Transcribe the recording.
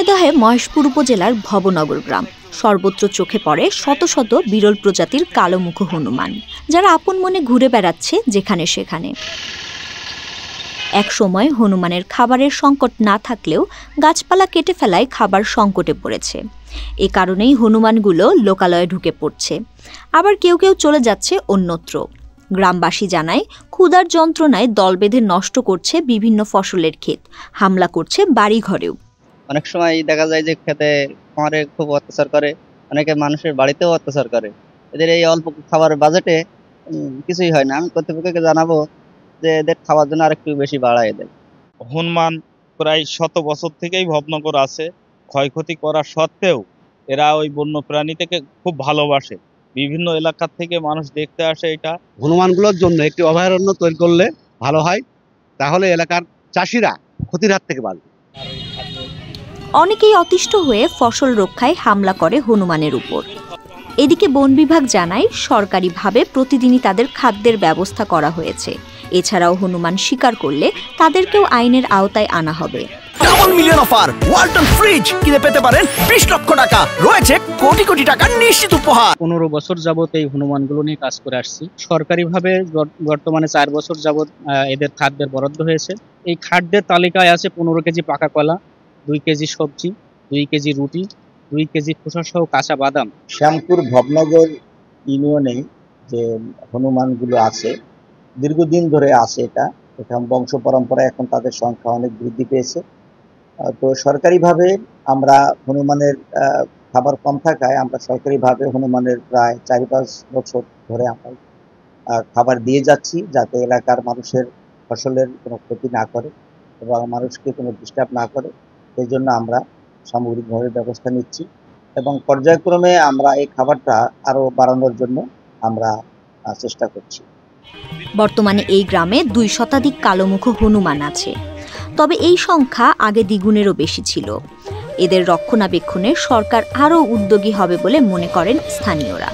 ঝিনাইদহে মহেশপুর উপজেলার ভবনগর গ্রাম। সর্বত্র চোখে পড়ে শত শত বিরল প্রজাতির কালোমুখ হনুমান, যারা আপন মনে ঘুরে বেড়াচ্ছে যেখানে সেখানে। এক সময় হনুমানের খাবারের সংকট না থাকলেও গাছপালা কেটে ফেলায় খাবার সংকটে পড়েছে। এ কারণেই হনুমানগুলো লোকালয়ে ঢুকে পড়ছে, আবার কেউ কেউ চলে যাচ্ছে অন্যত্র। গ্রামবাসী জানায়, ক্ষুধার যন্ত্রণায় দল বেঁধে নষ্ট করছে বিভিন্ন ফসলের ক্ষেত, হামলা করছে বাড়িঘরেও। অনেক সময় দেখা যায় যে খেতে খামারে খুব অত্যাচার করে, অনেকে মানুষের বাড়িতেও অত্যাচার করে। এদের এই অল্প খাবার বাজেটে কিছুই হয় না। আমি কর্তৃপক্ষকে জানাবো যে এদের খাওয়ার জন্য আরেকটু বেশি বাড়ায় দেয়। হনুমান প্রায় শত বছর থেকেই ভবনগর আছে। ক্ষয়ক্ষতি করা সত্ত্বেও এরা ওই বন্য প্রাণী থেকে খুব ভালোবাসে। বিভিন্ন এলাকা থেকে মানুষ দেখতে আসে। এটা হনুমানগুলোর জন্য একটি অভয়ারণ্য তৈরি করলে ভালো হয়, তাহলে এলাকার চাষিরা ক্ষতির হাত থেকে বাঁচবে। অনেকেই অতিষ্ঠ হয়ে ফসল রক্ষায় হামলা করে হনুমানের উপর। এদিকে বন বিভাগ জানায়, সরকারিভাবে প্রতিদিনই তাদের খাদ্যের ব্যবস্থা করা হয়েছে। এছাড়াও হনুমান শিকার করলে তাদেরকেও আইনের আওতায় আনা হবে। Double million offer Walton fridge কিনে পেতে পারেন 20 লক্ষ টাকা, রয়েছে কোটি কোটি টাকার নিশ্চিত উপহার। 15 বছর যাবত এই হনুমানগুলো নিয়ে কাজ করে আসছি। সরকারিভাবে বর্তমানে 4 বছর যাবত এদের খাদ্যের বরাদ্দ হয়েছে। এই খাদ্যের তালিকায় আছে 15 কেজি পাকা কলা, 2 কেজি সবজি, 2 কেজি রুটি, 2 কেজি খোসা সহ কাঁচা বাদাম। শ্যামপুর ভবনগর ইউনিয়নে যে হনুমানগুলো আছে, দীর্ঘদিন ধরে আছে, এটা বংশ পরম্পরা, এখন তাদের সংখ্যা অনেক বৃদ্ধি পেয়েছে। তো সরকারিভাবে আমরা হনুমানের খাবার কম থাকায় আমরা সরকারিভাবে হনুমানের প্রায় 4-5 বছর ধরে আমরা খাবার দিয়ে যাচ্ছি, যাতে এলাকার মানুষের ফসলের কোনো ক্ষতি না করে এবং মানুষকে কোনো ডিস্টার্ব না করে। সেই জন্য আমরা সামগ্রিকভাবে ব্যবস্থা নিচ্ছি এবং পর্যায়ক্রমে আমরা এই খাবারটা আরও বাড়ানোর জন্য আমরা চেষ্টা করছি। বর্তমানে এই গ্রামে 2 শতাধিক কালোমুখ হনুমান আছে, তবে এই সংখ্যা আগে দ্বিগুণেরও বেশি ছিল। এদের রক্ষণাবেক্ষণে সরকার আরও উদ্যোগী হবে বলে মনে করেন স্থানীয়রা।